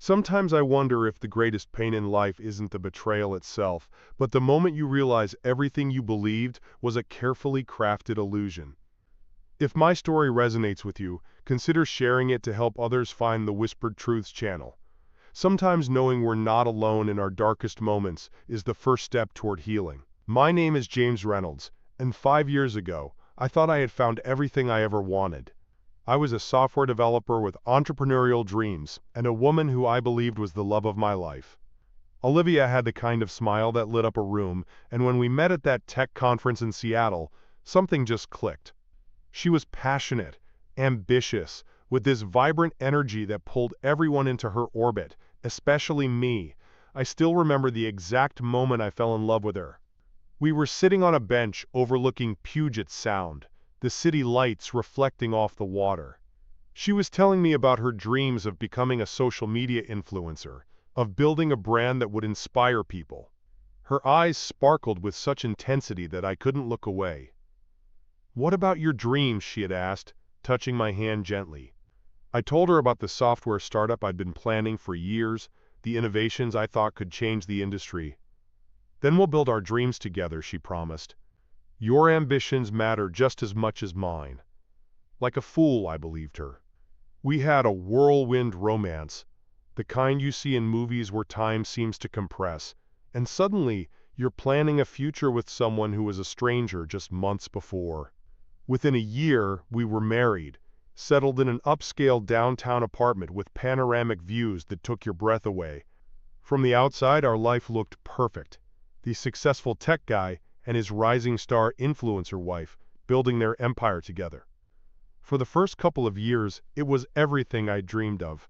Sometimes I wonder if the greatest pain in life isn't the betrayal itself, but the moment you realize everything you believed was a carefully crafted illusion. If my story resonates with you, consider sharing it to help others find the Whispered Truths channel. Sometimes knowing we're not alone in our darkest moments is the first step toward healing. My name is James Reynolds, and 5 years ago, I thought I had found everything I ever wanted. I was a software developer with entrepreneurial dreams, and a woman who I believed was the love of my life. Olivia had the kind of smile that lit up a room, and when we met at that tech conference in Seattle, something just clicked. She was passionate, ambitious, with this vibrant energy that pulled everyone into her orbit, especially me. I still remember the exact moment I fell in love with her. We were sitting on a bench overlooking Puget Sound, the city lights reflecting off the water. She was telling me about her dreams of becoming a social media influencer, of building a brand that would inspire people. Her eyes sparkled with such intensity that I couldn't look away. "What about your dreams?" she had asked, touching my hand gently. I told her about the software startup I'd been planning for years, the innovations I thought could change the industry. "Then we'll build our dreams together," she promised. "Your ambitions matter just as much as mine." Like a fool, I believed her. We had a whirlwind romance, the kind you see in movies where time seems to compress, and suddenly you're planning a future with someone who was a stranger just months before. Within a year, we were married, settled in an upscale downtown apartment with panoramic views that took your breath away. From the outside, our life looked perfect. The successful tech guy and his rising star influencer wife building their empire together. For the first couple of years, it was everything I dreamed of.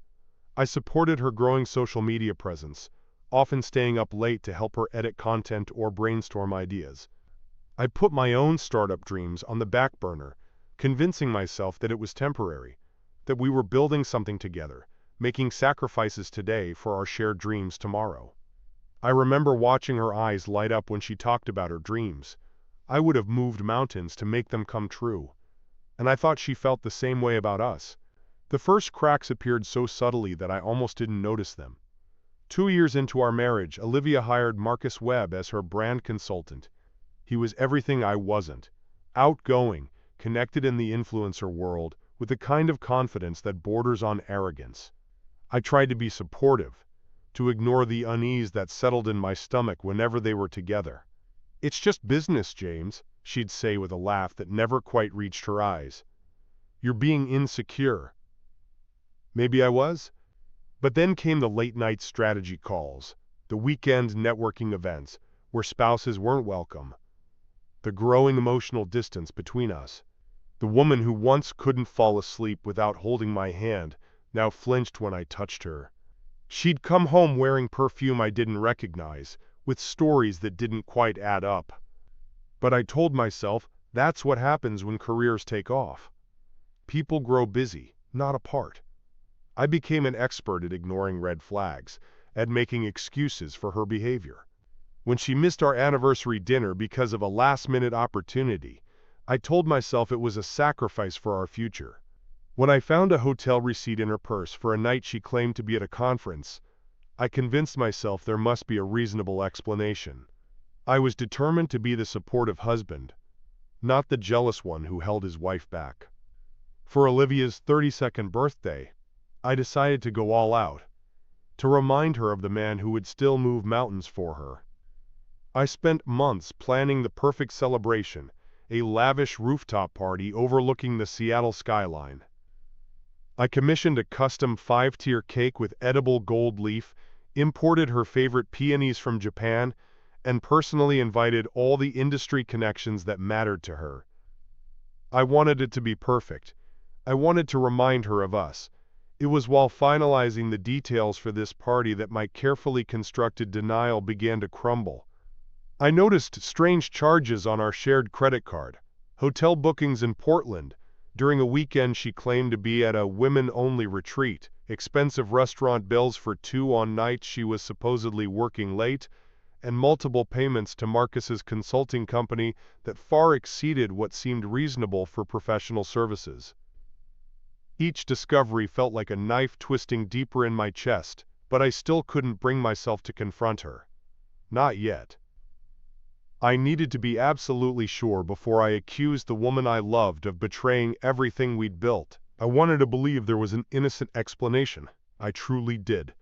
I supported her growing social media presence, often staying up late to help her edit content or brainstorm ideas. I put my own startup dreams on the back burner, convincing myself that it was temporary, that we were building something together, making sacrifices today for our shared dreams tomorrow. I remember watching her eyes light up when she talked about her dreams. I would have moved mountains to make them come true. And I thought she felt the same way about us. The first cracks appeared so subtly that I almost didn't notice them. 2 years into our marriage, Olivia hired Marcus Webb as her brand consultant. He was everything I wasn't. Outgoing, connected in the influencer world, with the kind of confidence that borders on arrogance. I tried to be supportive, to ignore the unease that settled in my stomach whenever they were together. "It's just business, James," she'd say with a laugh that never quite reached her eyes. "You're being insecure." Maybe I was. But then came the late-night strategy calls, the weekend networking events, where spouses weren't welcome. The growing emotional distance between us. The woman who once couldn't fall asleep without holding my hand now flinched when I touched her. She'd come home wearing perfume I didn't recognize, with stories that didn't quite add up. But I told myself that's what happens when careers take off. People grow busy, not apart. I became an expert at ignoring red flags, at making excuses for her behavior. When she missed our anniversary dinner because of a last-minute opportunity, I told myself it was a sacrifice for our future. When I found a hotel receipt in her purse for a night she claimed to be at a conference, I convinced myself there must be a reasonable explanation. I was determined to be the supportive husband, not the jealous one who held his wife back. For Olivia's 32nd birthday, I decided to go all out, to remind her of the man who would still move mountains for her. I spent months planning the perfect celebration, a lavish rooftop party overlooking the Seattle skyline. I commissioned a custom 5-tier cake with edible gold leaf, imported her favorite peonies from Japan, and personally invited all the industry connections that mattered to her. I wanted it to be perfect. I wanted to remind her of us. It was while finalizing the details for this party that my carefully constructed denial began to crumble. I noticed strange charges on our shared credit card, hotel bookings in Portland, during a weekend she claimed to be at a women-only retreat, expensive restaurant bills for 2 on nights she was supposedly working late, and multiple payments to Marcus's consulting company that far exceeded what seemed reasonable for professional services. Each discovery felt like a knife twisting deeper in my chest, but I still couldn't bring myself to confront her. Not yet. I needed to be absolutely sure before I accused the woman I loved of betraying everything we'd built. I wanted to believe there was an innocent explanation. I truly did.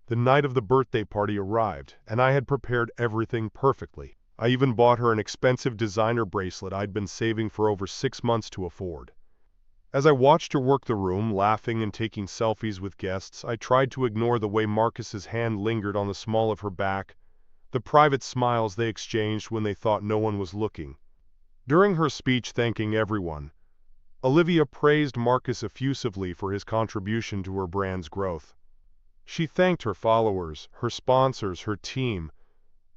The night of the birthday party arrived, and I had prepared everything perfectly. I even bought her an expensive designer bracelet I'd been saving for over 6 months to afford. As I watched her work the room, laughing and taking selfies with guests, I tried to ignore the way Marcus's hand lingered on the small of her back, the private smiles they exchanged when they thought no one was looking. During her speech thanking everyone, Olivia praised Marcus effusively for his contribution to her brand's growth. She thanked her followers, her sponsors, her team,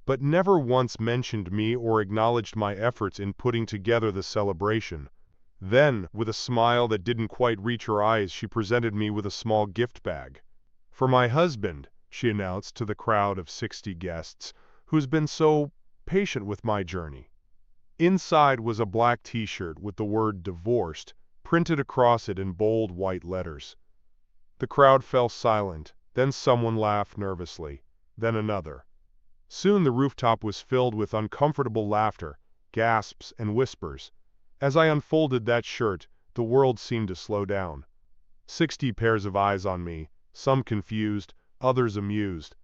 but never once mentioned me or acknowledged my efforts in putting together the celebration. Then, with a smile that didn't quite reach her eyes, she presented me with a small gift bag. "For my husband," she announced to the crowd of 60 guests, "who's been so patient with my journey." Inside was a black t-shirt with the word "divorced" printed across it in bold white letters. The crowd fell silent. Then someone laughed nervously, then another. Soon the rooftop was filled with uncomfortable laughter, gasps, and whispers. As I unfolded that shirt, the world seemed to slow down. 60 pairs of eyes on me, some confused, others amused.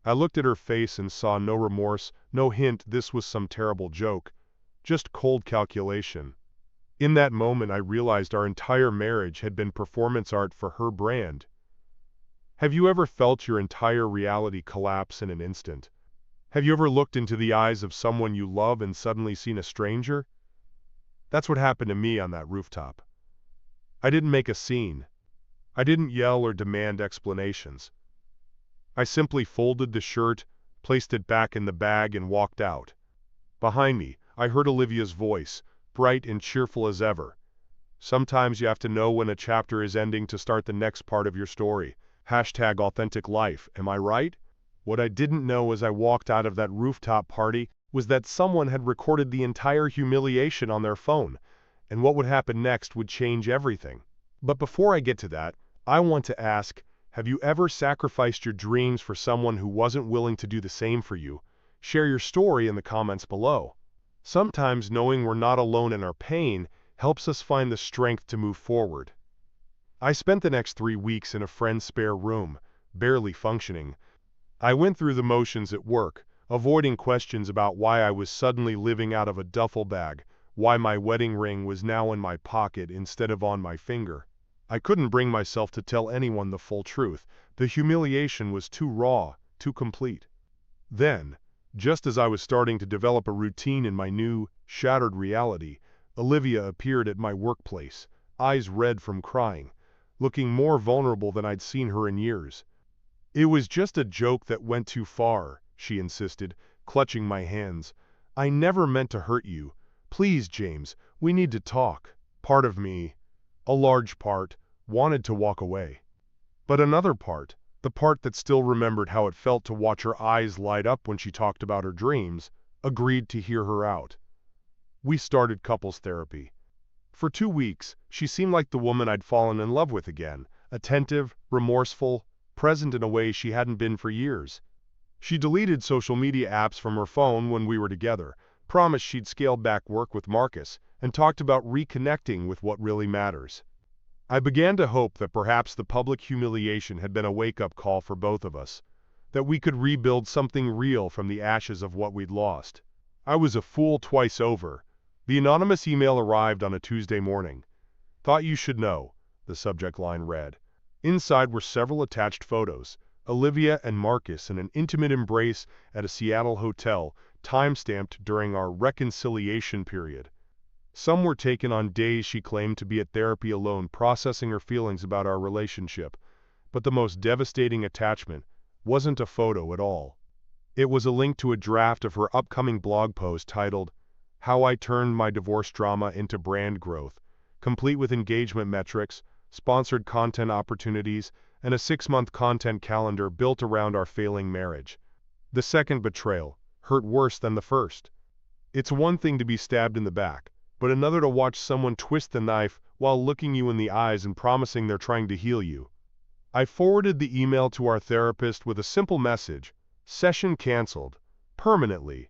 I looked at her face and saw no remorse, no hint this was some terrible joke, just cold calculation. In that moment I realized our entire marriage had been performance art for her brand. Have you ever felt your entire reality collapse in an instant? Have you ever looked into the eyes of someone you love and suddenly seen a stranger? That's what happened to me on that rooftop. I didn't make a scene. I didn't yell or demand explanations. I simply folded the shirt, placed it back in the bag, and walked out. Behind me, I heard Olivia's voice, bright and cheerful as ever. "Sometimes you have to know when a chapter is ending to start the next part of your story. #authentic life, am I right?" What I didn't know as I walked out of that rooftop party was that someone had recorded the entire humiliation on their phone, and what would happen next would change everything. But before I get to that, I want to ask, have you ever sacrificed your dreams for someone who wasn't willing to do the same for you? Share your story in the comments below. Sometimes knowing we're not alone in our pain helps us find the strength to move forward. I spent the next 3 weeks in a friend's spare room, barely functioning. I went through the motions at work, avoiding questions about why I was suddenly living out of a duffel bag, why my wedding ring was now in my pocket instead of on my finger. I couldn't bring myself to tell anyone the full truth. The humiliation was too raw, too complete. Then, just as I was starting to develop a routine in my new, shattered reality, Olivia appeared at my workplace, eyes red from crying, looking more vulnerable than I'd seen her in years. "It was just a joke that went too far," she insisted, clutching my hands. "I never meant to hurt you. Please, James, we need to talk." Part of me, a large part, wanted to walk away. But another part, the part that still remembered how it felt to watch her eyes light up when she talked about her dreams, agreed to hear her out. We started couples therapy. For 2 weeks, she seemed like the woman I'd fallen in love with again, attentive, remorseful, present in a way she hadn't been for years. She deleted social media apps from her phone when we were together, promised she'd scale back work with Marcus, and talked about reconnecting with what really matters. I began to hope that perhaps the public humiliation had been a wake-up call for both of us, that we could rebuild something real from the ashes of what we'd lost. I was a fool twice over. The anonymous email arrived on a Tuesday morning. "Thought you should know," the subject line read. Inside were several attached photos, Olivia and Marcus in an intimate embrace at a Seattle hotel, time-stamped during our reconciliation period. Some were taken on days she claimed to be at therapy alone, processing her feelings about our relationship. But the most devastating attachment wasn't a photo at all. It was a link to a draft of her upcoming blog post titled, "How I Turned My Divorce Drama into Brand Growth," complete with engagement metrics, sponsored content opportunities, and a 6-month content calendar built around our failing marriage. The second betrayal hurt worse than the first. It's one thing to be stabbed in the back, but another to watch someone twist the knife while looking you in the eyes and promising they're trying to heal you. I forwarded the email to our therapist with a simple message: session canceled, permanently.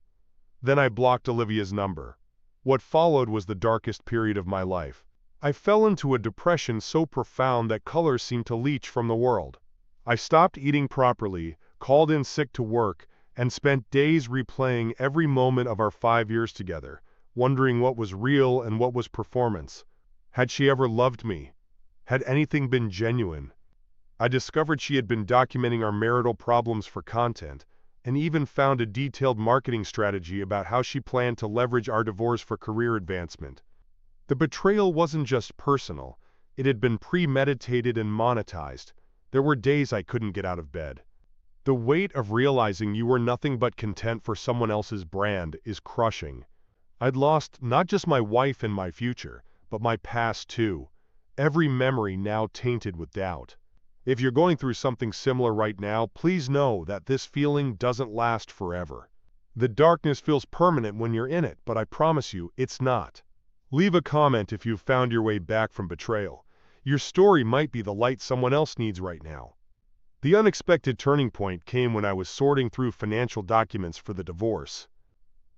Then I blocked Olivia's number. What followed was the darkest period of my life. I fell into a depression so profound that colors seemed to leach from the world. I stopped eating properly, called in sick to work, and spent days replaying every moment of our 5 years together, wondering what was real and what was performance. Had she ever loved me? Had anything been genuine? I discovered she had been documenting our marital problems for content, and even found a detailed marketing strategy about how she planned to leverage our divorce for career advancement. The betrayal wasn't just personal, it had been premeditated and monetized. There were days I couldn't get out of bed. The weight of realizing you were nothing but content for someone else's brand is crushing. I'd lost not just my wife and my future, but my past too, every memory now tainted with doubt. If you're going through something similar right now, please know that this feeling doesn't last forever. The darkness feels permanent when you're in it, but I promise you, it's not. Leave a comment if you've found your way back from betrayal. Your story might be the light someone else needs right now. The unexpected turning point came when I was sorting through financial documents for the divorce.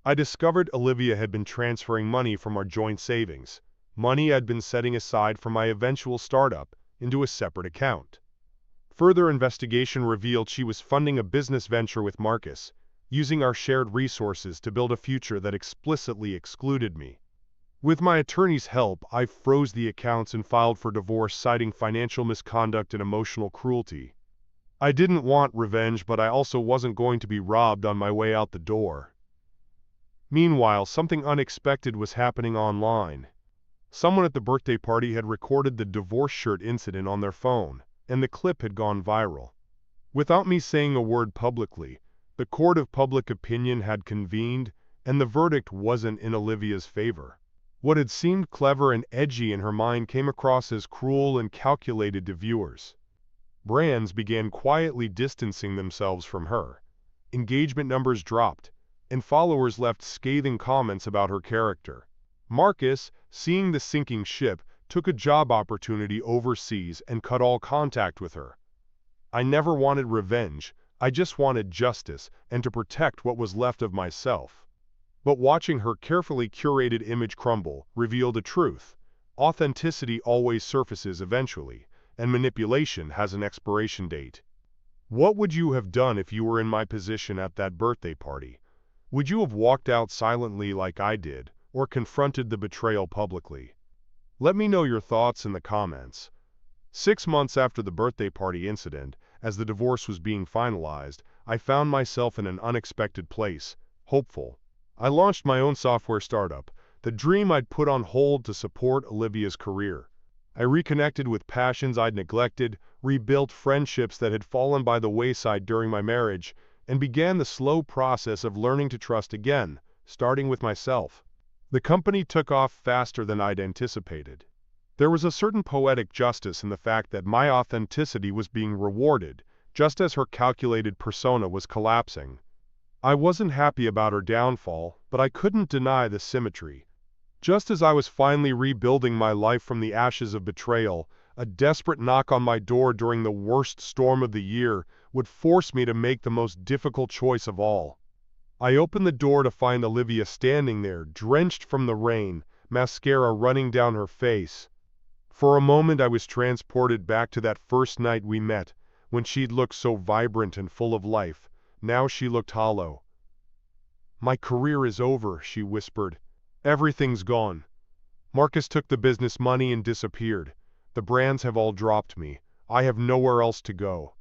I discovered Olivia had been transferring money from our joint savings, money I'd been setting aside for my eventual startup, into a separate account. Further investigation revealed she was funding a business venture with Marcus, using our shared resources to build a future that explicitly excluded me. With my attorney's help, I froze the accounts and filed for divorce, citing financial misconduct and emotional cruelty. I didn't want revenge, but I also wasn't going to be robbed on my way out the door. Meanwhile, something unexpected was happening online. Someone at the birthday party had recorded the divorce shirt incident on their phone, and the clip had gone viral. Without me saying a word publicly, the court of public opinion had convened, and the verdict wasn't in Olivia's favor. What had seemed clever and edgy in her mind came across as cruel and calculated to viewers. Brands began quietly distancing themselves from her. Engagement numbers dropped, and followers left scathing comments about her character. Marcus, seeing the sinking ship, took a job opportunity overseas and cut all contact with her. I never wanted revenge, I just wanted justice and to protect what was left of myself. But watching her carefully curated image crumble revealed a truth. Authenticity always surfaces eventually, and manipulation has an expiration date. What would you have done if you were in my position at that birthday party? Would you have walked out silently like I did, or confronted the betrayal publicly? Let me know your thoughts in the comments. 6 months after the birthday party incident, as the divorce was being finalized, I found myself in an unexpected place, hopeful. I launched my own software startup, the dream I'd put on hold to support Olivia's career. I reconnected with passions I'd neglected, rebuilt friendships that had fallen by the wayside during my marriage, and began the slow process of learning to trust again, starting with myself. The company took off faster than I'd anticipated. There was a certain poetic justice in the fact that my authenticity was being rewarded, just as her calculated persona was collapsing. I wasn't happy about her downfall, but I couldn't deny the symmetry. Just as I was finally rebuilding my life from the ashes of betrayal, a desperate knock on my door during the worst storm of the year would force me to make the most difficult choice of all. I opened the door to find Olivia standing there, drenched from the rain, mascara running down her face. For a moment I was transported back to that first night we met, when she'd looked so vibrant and full of life. Now she looked hollow. "My career is over," she whispered. "Everything's gone. Marcus took the business money and disappeared. The brands have all dropped me. I have nowhere else to go."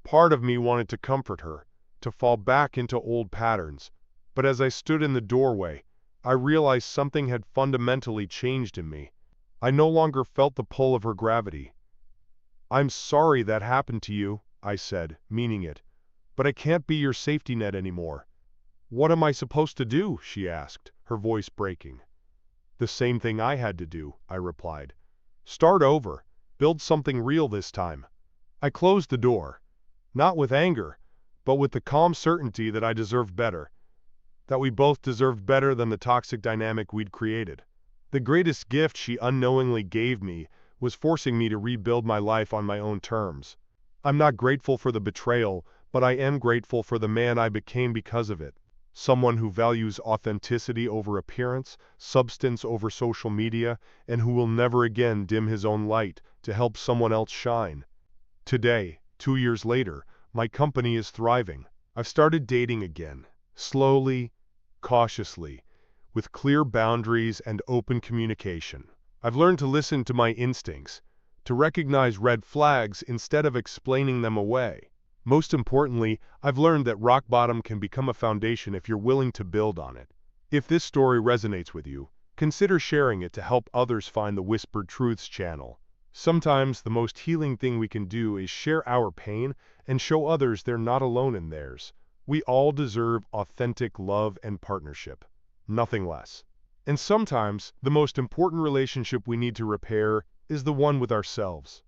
Part of me wanted to comfort her, to fall back into old patterns, but as I stood in the doorway, I realized something had fundamentally changed in me. I no longer felt the pull of her gravity. "I'm sorry that happened to you," I said, meaning it, "but I can't be your safety net anymore." "What am I supposed to do?" she asked, her voice breaking. "The same thing I had to do," I replied. "Start over, build something real this time." I closed the door, not with anger, but with the calm certainty that I deserved better, that we both deserved better than the toxic dynamic we'd created. The greatest gift she unknowingly gave me was forcing me to rebuild my life on my own terms. I'm not grateful for the betrayal, but I am grateful for the man I became because of it. Someone who values authenticity over appearance, substance over social media, and who will never again dim his own light to help someone else shine. Today, 2 years later, my company is thriving. I've started dating again, slowly, cautiously, with clear boundaries and open communication. I've learned to listen to my instincts, to recognize red flags instead of explaining them away. Most importantly, I've learned that rock bottom can become a foundation if you're willing to build on it. If this story resonates with you, consider sharing it to help others find the Whispered Truths channel. Sometimes the most healing thing we can do is share our pain and show others they're not alone in theirs. We all deserve authentic love and partnership, nothing less. And sometimes, the most important relationship we need to repair is the one with ourselves.